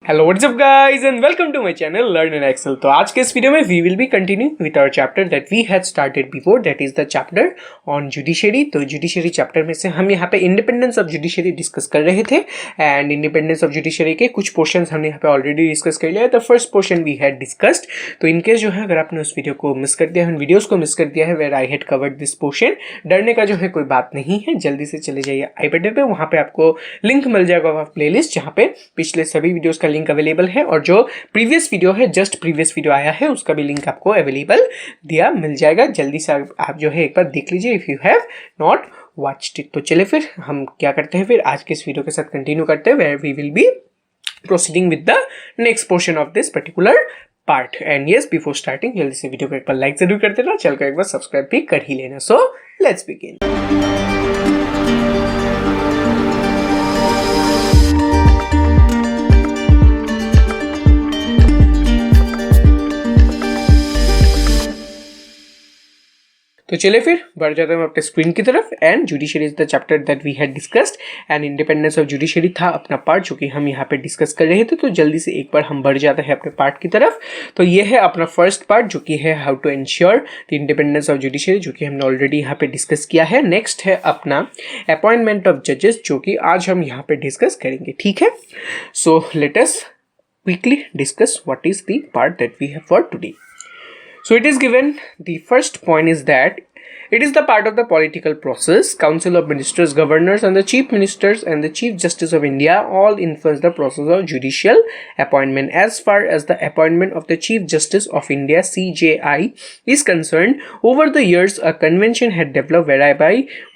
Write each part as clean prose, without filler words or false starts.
Hello what's up guys and welcome to my channel learn in Excel. तो आज के इस वीडियो में we will be continue with our chapter that we had started before, that is the chapter on judiciary. तो judiciary chapter में से हम यहाँ पे इंडिपेंडेंस ऑफ जुडिशरी डिस्कस कर रहे थे एंड इंडिपेंडेंस ऑफ जुडिशरी के कुछ पोर्शंस हमने यहाँ पे ऑलरेडी डिस्कस कर लिया है। The first portion we had discussed. तो इनकेस जो है अगर आपने उस वीडियो को मिस कर दिया है, वीडियोस को मिस कर दिया है where I had covered this portion, डरने का जो है कोई बात नहीं है, जल्दी से चले जाइए आई बटन पे, वहाँ पे आपको लिंक मिल जाएगा प्लेलिस्ट जहाँ पे पिछले सभी वीडियोस का लिंक अवेलेबल है और जो प्रीवियस वीडियो है, जस्ट प्रीवियस वीडियो आया है, उसका भी लिंक आपको अवेलेबल दिया मिल जाएगा। जल्दी से आप जो है एक बार देख लीजिए if you have not watched it. तो चले फिर हम क्या करते हैं, फिर आज के इस वीडियो के साथ कंटिन्यू करते हैं where we will be proceeding with the next portion of this particular part. And yes, before starting जल्दी से वीडियो को एक बार लाइक जरूर कर देना, चल कर एक बार सब्सक्राइब भी कर ही लेना। So let's begin. तो चलिए फिर बढ़ जाते हैं अपने स्क्रीन की तरफ। And judiciary is the chapter that we had discussed and independence of judiciary था अपना पार्ट जो कि हम यहाँ पे डिस्कस कर रहे थे। तो जल्दी से एक बार हम बढ़ जाते हैं अपने पार्ट की तरफ। तो ये है अपना फर्स्ट पार्ट जो कि है how to ensure the independence of judiciary, जो कि हमने ऑलरेडी यहाँ पे डिस्कस किया है। नेक्स्ट है अपना अपॉइंटमेंट ऑफ जजेस जो कि आज हम यहाँ पे डिस्कस करेंगे, ठीक है। So let us quickly discuss what is the part that we have for today. So it is given, the first point is that it is the part of the political process. Council of Ministers, Governors and the Chief Ministers and the Chief Justice of India all influence the process of judicial appointment. As far as the appointment of the Chief Justice of India (CJI) is concerned, over the years a convention had developed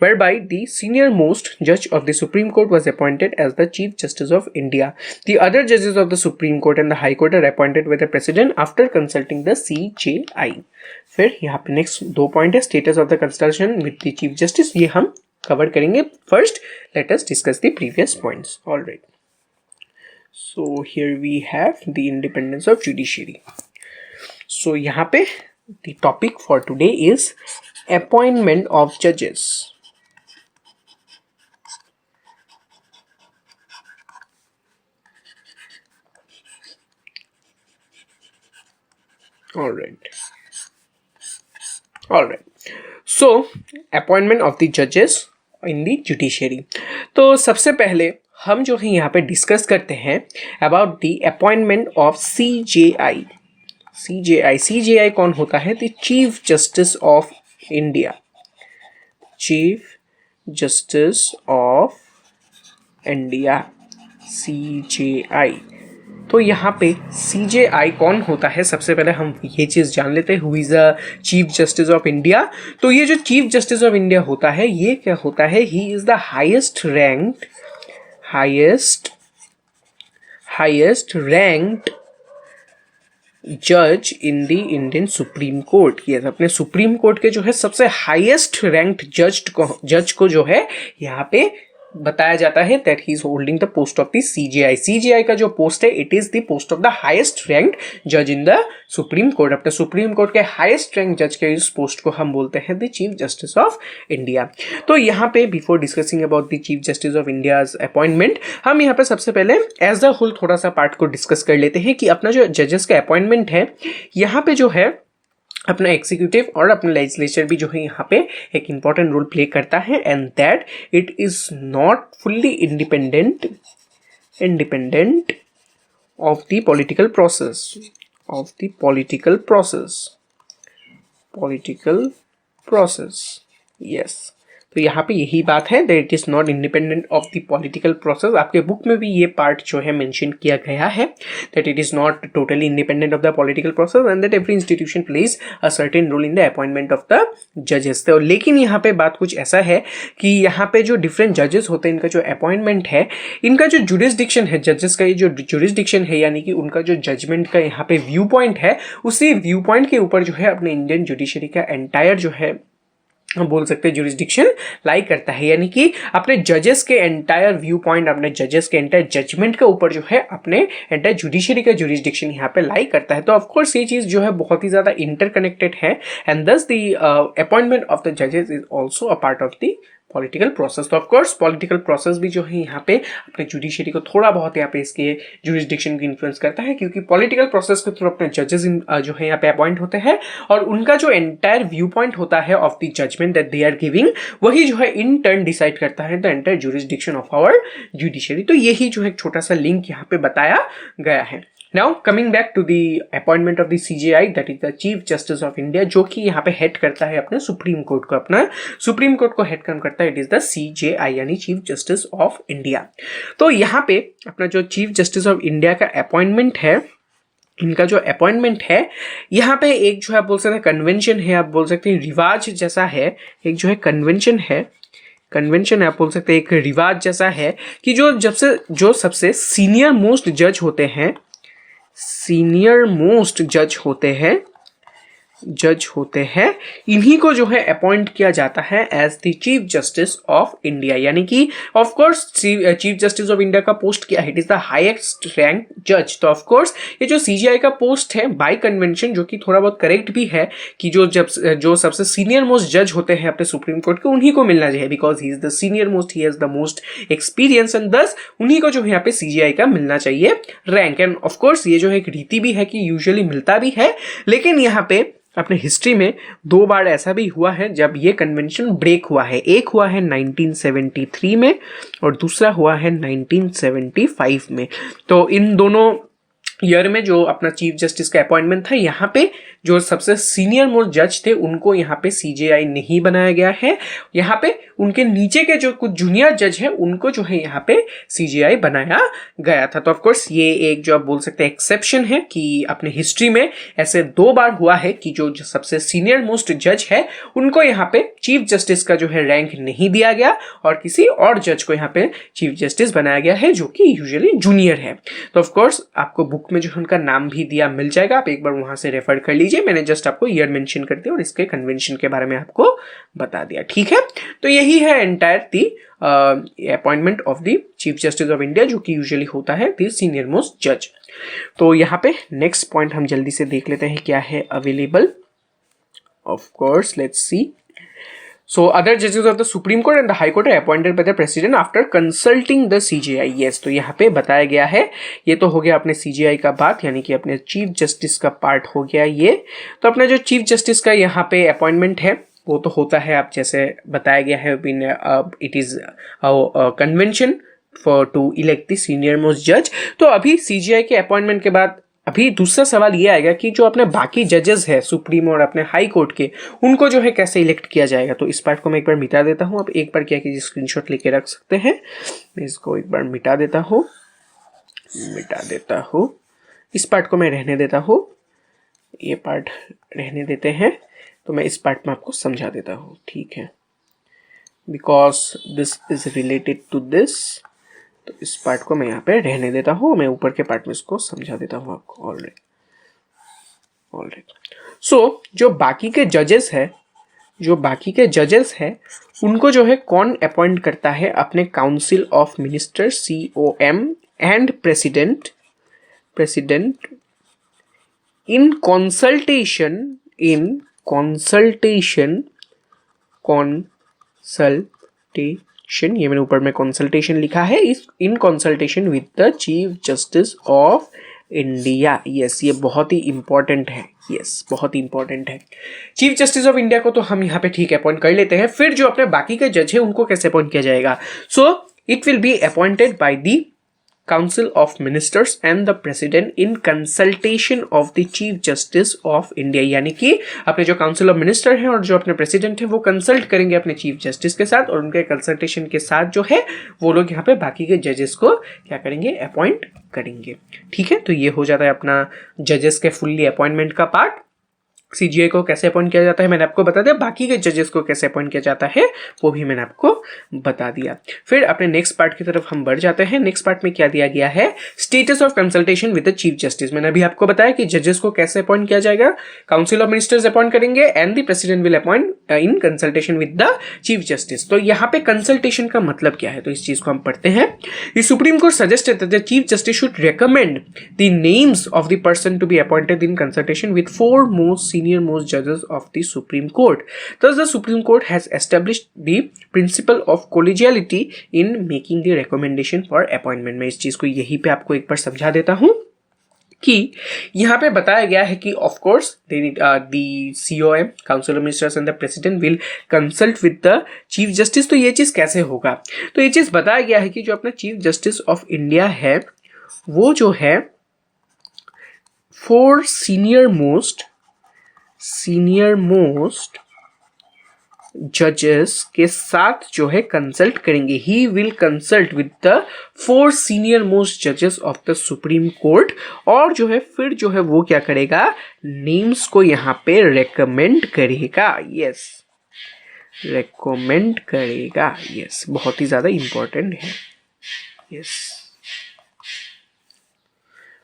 whereby the senior most judge of the Supreme Court was appointed as the Chief Justice of India. The other judges of the Supreme Court and the High Court are appointed by the President after consulting the CJI. फिर यहाँ पे next दो point है, status of the consultation with the chief justice, ये हम cover करेंगे। First let us discuss the previous points. Alright, so here we have the independence of judiciary. So यहाँ पे the topic for today is appointment of जजेस। Alright, so appointment of the judges in the judiciary. तो सबसे पहले हम जो है यहाँ पे डिस्कस करते हैं about the appointment of CJI. CJI कौन होता है? The chief justice of India. Chief justice of India, CJI। तो यहाँ पे CJI कौन होता है, सबसे पहले हम ये चीज़ जान लेते हैं, who is the chief justice of India. तो ये जो चीफ जस्टिस ऑफ इंडिया होता है, ये क्या होता है? He is the highest ranked जज in the Indian Supreme Court. ये अपने सुप्रीम कोर्ट के जो है सबसे हाईएस्ट रैंक्ड जज को जो है यहाँ पे बताया जाता है that he is holding the post of the CJI. CJI का जो पोस्ट है it is the post of the highest ranked जज इन द सुप्रीम कोर्ट। अपने सुप्रीम कोर्ट के हाईएस्ट रैंक जज के इस पोस्ट को हम बोलते हैं the chief justice of India. तो यहाँ पे before discussing about the chief justice of India's appointment, हम यहाँ पे सबसे पहले एज अ होल थोड़ा सा पार्ट को डिस्कस कर लेते हैं कि अपना जो जजेस का अपॉइंटमेंट है, यहाँ पे जो है अपना एग्जीक्यूटिव और अपना लेजिस्लेचर भी जो है यहाँ पे एक इंपॉर्टेंट रोल प्ले करता है and that it is not fully independent of the political process. Yes, तो यहाँ पे यही बात है that it is not independent of the political process. आपके बुक में भी ये पार्ट जो है मेंशन किया गया है that it is not totally independent of the political process and that every institution plays a certain role in the appointment of the जजेस। तो लेकिन यहाँ पे बात कुछ ऐसा है कि यहाँ पे जो डिफरेंट जजेस होते हैं, इनका जो अपॉइंटमेंट है, इनका जो जुरिस्डिक्शन है, जजेस का ये जो जुरिस्डिक्शन है, यानी कि उनका जो जजमेंट का यहाँ पे व्यू पॉइंट है, उसी व्यू पॉइंट के ऊपर जो है अपने इंडियन जुडिशरी का एंटायर जो है हम बोल सकते हैं जुरिस्डिक्शन लाई करता है, यानी कि अपने जजेस के एंटायर व्यू पॉइंट, अपने जजेस के एंटायर जजमेंट के ऊपर जो है अपने एंटायर जुडिशरी का जुरिस्डिक्शन यहाँ पे लाई करता है। तो ऑफ कोर्स ये चीज जो है बहुत ही ज्यादा इंटरकनेक्टेड है एंड दस द अपॉइंटमेंट ऑफ द जजेस is also a part of the political process. तो ऑफकोर्स पॉलिटिकल प्रोसेस भी जो है यहाँ पे अपने जुडिशरी को थोड़ा बहुत यहाँ पे इसके जुरिस्डिक्शन को इन्फ्लुएंस करता है, क्योंकि पॉलिटिकल प्रोसेस के थ्रू अपने जजेस जो है यहाँ पे अपॉइंट होते हैं और उनका जो एंटायर व्यू पॉइंट होता है of the judgement that they are giving, वही जो है इन टर्न डिसाइड करता है the entire jurisdiction of our judiciary. तो यही जो है एक छोटा सा लिंक यहाँ पे बताया गया है। Now coming back to the appointment of the CJI, that is the Chief Justice of India, जो कि यहाँ पे हेड करता है अपने सुप्रीम कोर्ट को, अपना सुप्रीम कोर्ट को हेड करता है, इट इज द CJI यानी चीफ जस्टिस ऑफ इंडिया। तो यहाँ पे अपना जो चीफ जस्टिस ऑफ इंडिया का अपॉइंटमेंट है, इनका जो अपॉइंटमेंट है यहाँ पे एक जो है आप बोल सकते हैं कन्वेंशन है, आप बोल सकते हैं रिवाज जैसा है, एक जो है कन्वेंशन है, कन्वेंशन आप बोल सकते हैं एक रिवाज जैसा है कि जो सबसे सीनियर मोस्ट जज होते हैं, सीनियर मोस्ट जज होते हैं इन्हीं को जो है अपॉइंट किया जाता है as the chief justice of India. यानी कि of course chief justice of India का पोस्ट क्या है, it is the highest rank जज। तो ऑफ कोर्स ये जो सीजीआई का पोस्ट है बाय कन्वेंशन, जो कि थोड़ा बहुत करेक्ट भी है कि जो सबसे सीनियर मोस्ट जज होते हैं अपने सुप्रीम कोर्ट के, उन्हीं को मिलना चाहिए, because he is the senior most, he has the most experience and दस उन्हीं को जो है यहाँ पे सीजीआई का मिलना चाहिए रैंक। एंड ऑफ कोर्स ये जो है एक रीति भी है कि यूजुअली मिलता भी है, लेकिन यहाँ पे अपने हिस्ट्री में 2 बार ऐसा भी हुआ है जब ये कन्वेंशन ब्रेक हुआ है। एक हुआ है 1973 में और दूसरा हुआ है 1975 में। तो इन दोनों ईयर में जो अपना चीफ जस्टिस का अपॉइंटमेंट था, यहाँ पे जो सबसे सीनियर मोस्ट जज थे उनको यहाँ पे सीजेआई नहीं बनाया गया है, यहाँ पे उनके नीचे के जो कुछ जूनियर जज है उनको जो है यहाँ पे सीजेआई बनाया गया था। तो ऑफ कोर्स ये एक जो आप बोल सकते हैं एक्सेप्शन है कि अपने हिस्ट्री में ऐसे 2 बार हुआ है कि जो सबसे सीनियर मोस्ट जज है उनको यहाँ पे चीफ जस्टिस का जो है रैंक नहीं दिया गया और किसी और जज को यहाँ पे चीफ जस्टिस बनाया गया है जो कि यूजुअली जूनियर है। तो ऑफ कोर्स आपको बुक में जो उनका नाम भी दिया मिल जाएगा, आप एक बार वहां से रेफर कर लीजिए। मैंने जस्ट आपको ईयर मेंशन कर दिया और इसके कन्वेंशन के बारे में आपको बता दिया, ठीक है। तो यही है entire the appointment of the chief justice of India, जो कि यूजुअली होता है द सीनियर मोस्ट जज। तो यहाँ पे नेक्स्ट पॉइंट हम जल्दी से देख लेते हैं क्या है available. Of course let's see. So other judges of the Supreme Court and the High Court are appointed by the President after consulting the CJI. Yes, तो यहाँ पे बताया गया है, ये तो हो गया अपने CJI का बात, यानी कि अपने चीफ जस्टिस का पार्ट हो गया ये। तो अपना जो चीफ जस्टिस का यहाँ पे अपॉइंटमेंट है वो तो होता है, आप जैसे बताया गया है, it is convention for to elect the senior most जज। तो अभी CJI के अपॉइंटमेंट के बाद अभी दूसरा सवाल ये आएगा कि जो अपने बाकी जजेस है सुप्रीम और अपने हाई कोर्ट के, उनको जो है कैसे इलेक्ट किया जाएगा। तो इस पार्ट को मैं एक बार मिटा देता हूँ। आप एक बार क्या कीजिए, स्क्रीनशॉट लेके रख सकते हैं। मैं इसको एक बार मिटा देता हूँ, इस पार्ट को मैं रहने देता हूँ, ये पार्ट रहने देते हैं। तो मैं इस पार्ट में आपको समझा देता हूँ, ठीक है, because this is related to this. तो इस पार्ट को मैं यहाँ पे रहने देता हूँ, मैं ऊपर के पार्ट में इसको समझा देता हूँ आपको ऑलरेडी। सो जो बाकी के जजेस है उनको जो है कौन अपॉइंट करता है, अपने council of minister COM and president in consultation ये मैंने ऊपर में कंसल्टेशन लिखा है, इन consultation with the chief justice of India. Yes, ये बहुत ही इंपॉर्टेंट है, बहुत ही इंपॉर्टेंट है। चीफ जस्टिस ऑफ इंडिया को तो हम यहाँ पे ठीक अपॉइंट कर लेते हैं, फिर जो अपने बाकी के जज है उनको कैसे अपॉइंट किया जाएगा। So it will be appointed by the Council of Ministers and the President in consultation of the Chief Justice of India। यानी कि अपने जो काउंसिल ऑफ मिनिस्टर हैं और जो अपने प्रेसिडेंट हैं वो कंसल्ट करेंगे अपने चीफ जस्टिस के साथ, और उनके कंसल्टेशन के साथ जो है वो लोग यहाँ पे बाकी के जजेस को क्या करेंगे, अपॉइंट करेंगे, ठीक है। तो ये हो जाता है अपना जजेस के फुल्ली अपॉइंटमेंट का पार्ट। CJI को कैसे अपॉइंट किया जाता है मैंने आपको बता दिया, बाकी के जजेस को कैसे अपॉइंट किया जाता है वो भी मैंने आपको बता दिया। फिर अपने नेक्स्ट पार्ट की तरफ हम बढ़ जाते हैं। नेक्स्ट पार्ट में क्या दिया गया है, status of consultation with the chief justice. मैंने अभी आपको बताया कि जजेस को कैसे अपॉइंट किया जाएगा, काउंसिल ऑफ मिनिस्टर्स अपॉइंट करेंगे and the president will appoint in consultation with the chief justice. तो यहाँ पे कंसल्टेशन का मतलब क्या है, तो इस चीज को हम पढ़ते हैं। The supreme court suggested that the chief justice should recommend the names of the person to be appointed in consultation with 4 most senior most judges of the Supreme Court. Thus, the Supreme Court has established the principle of collegiality in making the recommendation for appointment. मैं इस चीज को यहीं पे आपको एक बार समझा देता हूं कि यहाँ पे बताया गया है कि of course the COM council of ministers and the president will consult with the chief justice. तो ये चीज कैसे होगा, तो ये चीज बताया गया है कि जो अपना चीफ जस्टिस ऑफ इंडिया है वो जो है 4 सीनियर मोस्ट जजेस के साथ जो है कंसल्ट करेंगे. He will consult with the 4 senior most जजेस ऑफ द सुप्रीम कोर्ट. और जो है फिर जो है वो क्या करेगा, नेम्स को यहाँ पे रेकमेंड करेगा. यस, रेकमेंड करेगा. यस, बहुत ही ज्यादा इंपॉर्टेंट है. यस,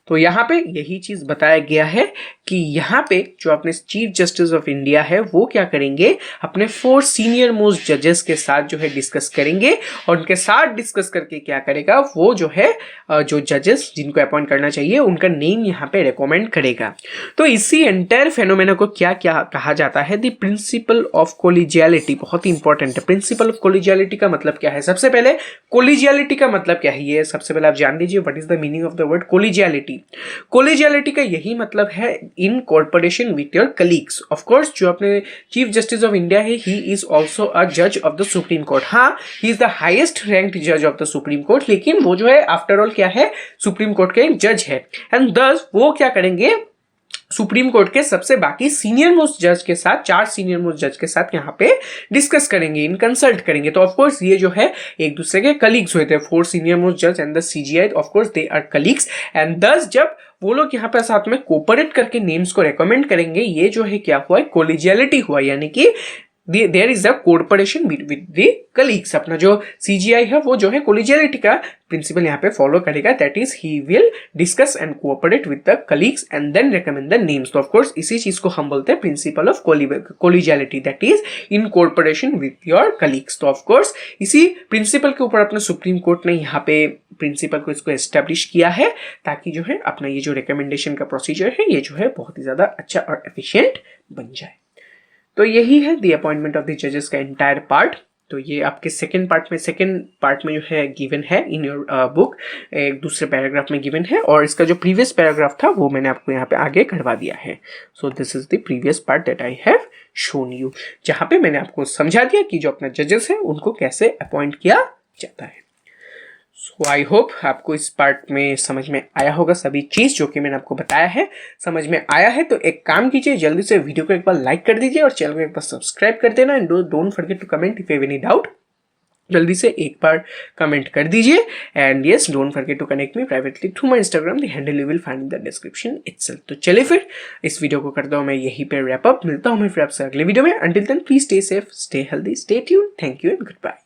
तो यहाँ पे यही चीज बताया गया है कि यहाँ पे जो अपने चीफ जस्टिस ऑफ इंडिया है वो क्या करेंगे, अपने 4 सीनियर मोस्ट जजेस के साथ जो है डिस्कस करेंगे. और उनके साथ डिस्कस करके क्या करेगा, वो जो है जो जजेस जिनको अपॉइंट करना चाहिए उनका नेम यहाँ पे रिकमेंड करेगा. तो इसी एंटायर फेनोमेना को क्या क्या कहा जाता है, द प्रिंसिपल ऑफ कोलिजियलिटी. बहुत ही इंपॉर्टेंट है. प्रिंसिपल ऑफ कोलिजियलिटी का मतलब क्या है, सबसे पहले कोलिजियलिटी का मतलब क्या है ये सबसे पहले आप जान लीजिए. What is the meaning of the word collegiality. Collegiality का यही मतलब है in corporation with your colleagues. Of course जो अपने चीफ जस्टिस ऑफ इंडिया है ही इज ऑल्सो अ जज ऑफ द सुप्रीम कोर्ट. हाँ, he is the highest ranked जज ऑफ द सुप्रीम कोर्ट, लेकिन वो जो है आफ्टर ऑल क्या है, सुप्रीम कोर्ट के एक जज है. एंड दस वो क्या करेंगे, सुप्रीम कोर्ट के सबसे बाकी सीनियर मोस्ट जज के साथ, 4 सीनियर मोस्ट जज के साथ यहाँ पे डिस्कस करेंगे, इन कंसल्ट करेंगे. तो ऑफकोर्स ये जो है एक दूसरे के कलीग्स हुए थे. 4 सीनियर मोस्ट जज and the CGI of course they are colleagues. And दस जब वो लोग यहाँ पे साथ में कोऑपरेट करके नेम्स को रेकमेंड करेंगे, ये जो है क्या हुआ है, कोलिजियलिटी हुआ. यानी कि there is a cooperation with the colleagues. अपना जो CGI है वो जो है कोलिजियलिटी का प्रिंसिपल यहाँ पे फॉलो करेगा. That is he will discuss and cooperate with the colleagues and then recommend the names. तो ऑफ कोर्स इसी चीज को हम बोलते हैं principle of collegiality, that is in cooperation with your colleagues. तो ऑफ कोर्स इसी प्रिंसिपल के ऊपर अपना सुप्रीम कोर्ट ने यहाँ पे प्रिंसिपल को इसको एस्टेब्लिश किया है ताकि जो है अपना ये जो रिकमेंडेशन का प्रोसीजर है ये जो है बहुत ही ज्यादा अच्छा और एफिशिएंट बन जाए. तो यही है द अपॉइंटमेंट ऑफ द जजेस का एंटायर पार्ट. तो ये आपके सेकंड पार्ट में जो है गिवन है इन योर बुक, एक दूसरे पैराग्राफ में गिवन है. और इसका जो प्रीवियस पैराग्राफ था वो मैंने आपको यहाँ पे आगे करवा दिया है. So this is the previous part that I have shown you, जहाँ पे मैंने आपको समझा दिया कि जो अपना जजेस है उनको कैसे अपॉइंट किया जाता है. सो आई होप आपको इस पार्ट में समझ में आया होगा सभी चीज जो कि मैंने आपको बताया है. समझ में आया है तो एक काम कीजिए, जल्दी से वीडियो को एक बार लाइक कर दीजिए और चैनल को एक बार सब्सक्राइब कर देना. And don't forget to comment if you have any doubt. जल्दी से एक बार कमेंट कर दीजिए. And yes, don't forget to connect me privately through my Instagram. The handle you will find in the description itself. तो चलिए फिर इस वीडियो को करता हूँ मैं यहीं पे रैप अप. मिलता हूँ मैं फिर आपसे अगले वीडियो में. Until then please stay safe, stay healthy, stay tuned. Thank you and good bye.